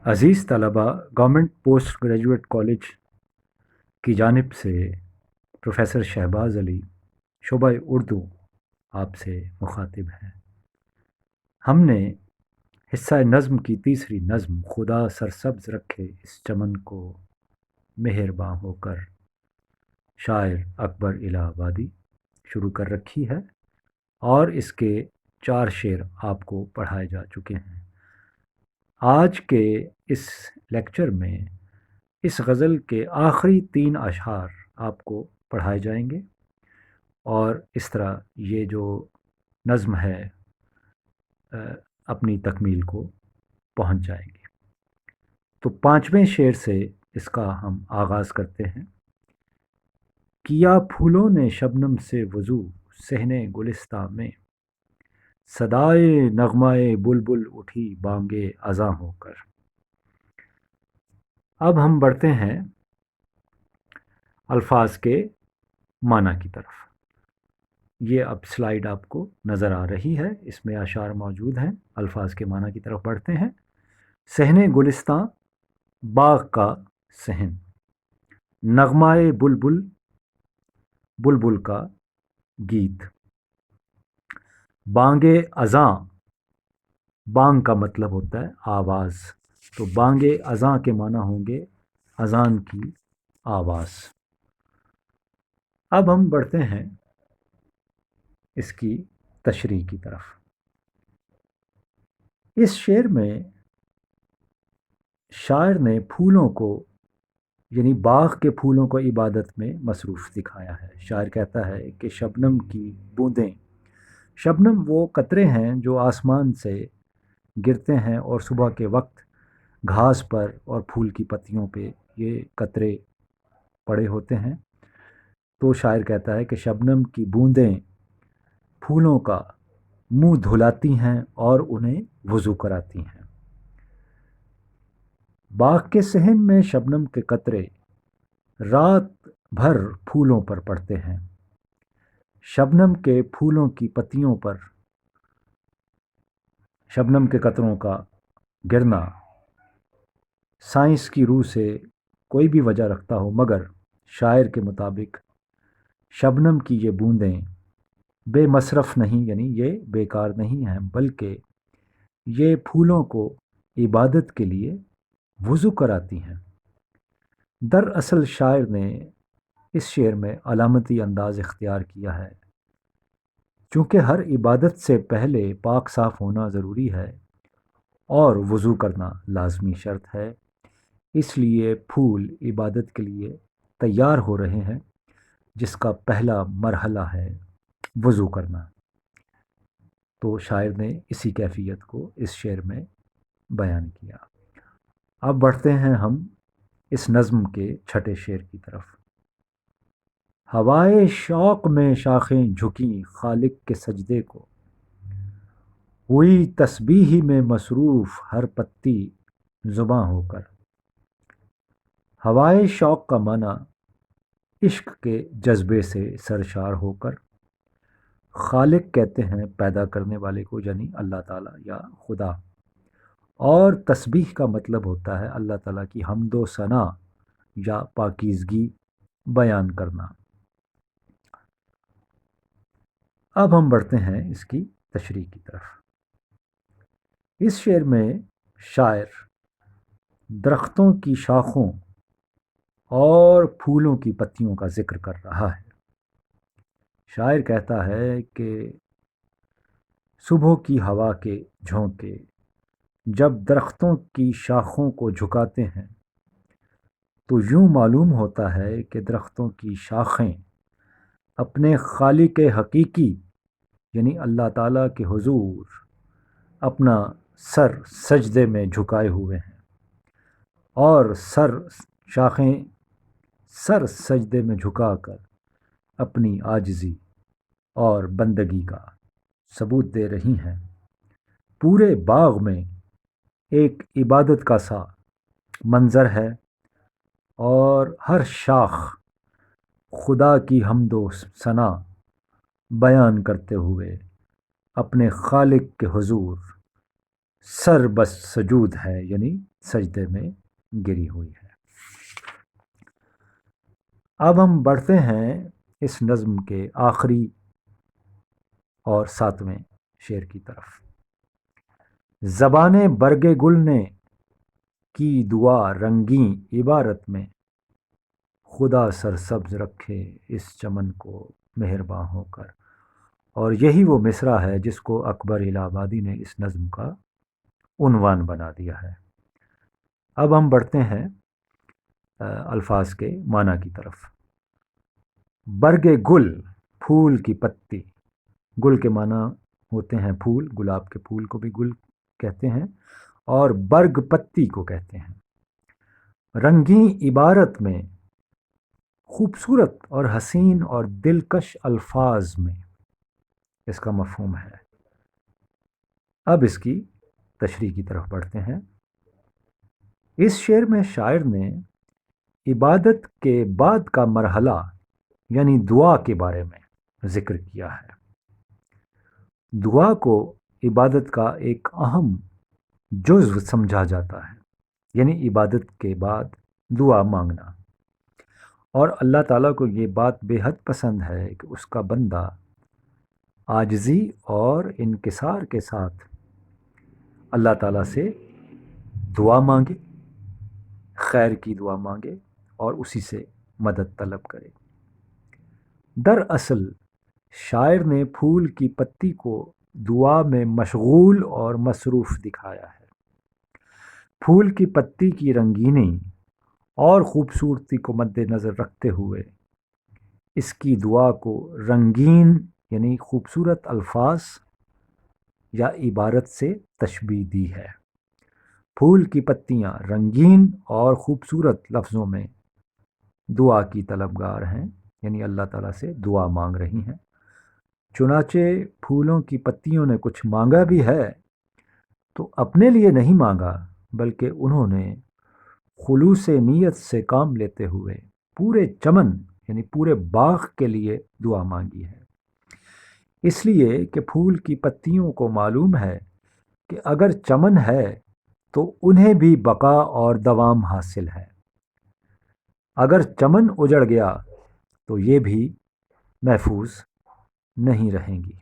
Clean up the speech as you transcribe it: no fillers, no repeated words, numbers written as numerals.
अज़ीज़ तलबा, government post graduate college की जानिब से प्रोफेसर शहबाज अली शोबा उर्दू आपसे मुखातिब हैं। हमने हिस्सा नज़्म की तीसरी नज़्म खुदा सरसब्ज़ रखे इस चमन को मेहरबां होकर शायर अकबर इलाहाबादी शुरू कर रखी है और इसके 4 शेर आपको पढ़ाए जा चुके हैं। आज के इस लेक्चर में इस गज़ल के आखिरी 3 अशआर आपको पढ़ाए जाएंगे और इस तरह ये जो नज़्म है अ, अपनी तकमील को पहुंच जाएगी। तो 5वें शेर से इसका हम आगाज़ करते हैं। किया फूलों ने शबनम से वज़ू सहने गुलिस्तां में, सदाए नगमाए बुलबुल उठी बांगे अज़ां होकर। अब हम बढ़ते हैं अल्फाज के माना की तरफ। ये अब स्लाइड आपको नज़र आ रही है, इसमें अशार मौजूद हैं। अल्फाज के माना की तरफ बढ़ते हैं। सहने गुलिस्तां बाग का सहन, नगमाए बुलबुल बुलबुल का गीत, बांगे अज़ां, बांग का मतलब होता है आवाज़, तो बांगे अज़ां के माना होंगे अज़ान की आवाज़। अब हम बढ़ते हैं इसकी तशरीह की तरफ। इस शेर में शायर ने फूलों को यानी बाग के फूलों को इबादत में मसरूफ़ दिखाया है। शायर कहता है कि शबनम की बूंदें, शबनम वो कतरे हैं जो आसमान से गिरते हैं और सुबह के वक्त घास पर और फूल की पत्तियों पे ये कतरे पड़े होते हैं। तो शायर कहता है कि शबनम की बूंदें फूलों का मुंह धुलाती हैं और उन्हें वज़ू कराती हैं। बाग के सहन में शबनम के कतरे रात भर फूलों पर पड़ते हैं। शबनम के फूलों की पत्तियों पर शबनम के कतरों का गिरना साइंस की रूह से कोई भी वजह रखता हो, मगर शायर के मुताबिक शबनम की ये बूंदें बेमसरफ़ नहीं, यानी ये बेकार नहीं हैं, बल्कि ये फूलों को इबादत के लिए वज़ू कराती हैं। दरअसल शायर ने इस शेर में अलामती अंदाज़ इख्तियार किया है। चूँकि हर इबादत से पहले पाक साफ़ होना ज़रूरी है और वज़ू करना लाज़मी शर्त है, इसलिए फूल इबादत के लिए तैयार हो रहे हैं, जिसका पहला मरहला है वज़ू करना। तो शायर ने इसी कैफियत को इस शेर में बयान किया। अब बढ़ते हैं हम इस नज़्म के छठे शेर की तरफ। हवाए शौक़ में शाखें झुकीं खालिक के सजदे को, हुई तस्बीह में मसरूफ़ हर पत्ती ज़ुबां होकर। हवाए शौक़ का माना इश्क के जज्बे से सरशार होकर। खालिक कहते हैं पैदा करने वाले को, यानी अल्लाह ताला या खुदा। और तस्बीह का मतलब होता है अल्लाह ताला की हम्दो सना या पाकीज़गी बयान करना। अब हम बढ़ते हैं इसकी तशरीह की तरफ। इस शेर में शायर दरख्तों की शाखों और फूलों की पत्तियों का जिक्र कर रहा है। शायर कहता है कि सुबह की हवा के झोंके जब दरख्तों की शाखों को झुकाते हैं, तो यूं मालूम होता है कि दरख्तों की शाखें अपने खालिक हकीकी यानी अल्लाह ताला के हुजूर अपना सर सजदे में झुकाए हुए हैं, और शाखें सर सजदे में झुकाकर अपनी आजिज़ी और बंदगी का सबूत दे रही हैं। पूरे बाग में एक इबादत का सा मंज़र है और हर शाख खुदा की हम्दो सना बयान करते हुए अपने खालिक के हुजूर सर बस सजूद है, यानी سجدے میں گری ہوئی ہے۔ اب ہم بڑھتے ہیں اس نظم کے آخری اور 7ویں شعر کی طرف۔ زبان برگ گل نے کی دعا رنگیں عبارت میں، خدا سرسبز رکھے اس چمن کو مہرباں ہو کر۔ اور یہی وہ مصرع ہے جس کو اکبر الہ آبادی نے اس نظم کا عنوان بنا دیا ہے۔ اب ہم بڑھتے ہیں الفاظ کے معنی کی طرف۔ برگ گل، پھول کی پتی۔ گل کے معنی ہوتے ہیں پھول، گلاب کے پھول کو بھی گل کہتے ہیں، اور برگ پتی کو کہتے ہیں۔ رنگین عبارت میں، خوبصورت اور حسین اور دلکش الفاظ میں، اس کا مفہوم ہے۔ اب اس کی تشریح کی طرف بڑھتے ہیں۔ اس شعر میں شاعر نے عبادت کے بعد کا مرحلہ یعنی دعا کے بارے میں ذکر کیا ہے۔ دعا کو عبادت کا ایک اہم جزو سمجھا جاتا ہے، یعنی عبادت کے بعد دعا مانگنا، اور اللہ تعالیٰ کو یہ بات بے حد پسند ہے کہ اس کا بندہ عاجزی اور انکسار کے ساتھ اللہ تعالیٰ سے دعا مانگے، خیر کی دعا مانگے اور اسی سے مدد طلب کرے۔ دراصل شاعر نے پھول کی پتی کو دعا میں مشغول اور مصروف دکھایا ہے۔ پھول کی پتی کی رنگینی اور خوبصورتی کو مد نظر رکھتے ہوئے اس کی دعا کو رنگین یعنی خوبصورت الفاظ یا عبارت سے تشبیہ دی ہے۔ پھول کی پتیاں رنگین اور خوبصورت لفظوں میں دعا کی طلبگار ہیں، یعنی اللہ تعالیٰ سے دعا مانگ رہی ہیں۔ چنانچہ پھولوں کی پتیوں نے کچھ مانگا بھی ہے تو اپنے لیے نہیں مانگا، بلکہ انہوں نے خلوص نیت سے کام لیتے ہوئے پورے چمن یعنی پورے باغ کے لیے دعا مانگی ہے۔ اس لیے کہ پھول کی پتیوں کو معلوم ہے کہ اگر چمن ہے تو انہیں بھی بقا اور دوام حاصل ہے، اگر چمن اجڑ گیا تو یہ بھی محفوظ نہیں رہیں گی۔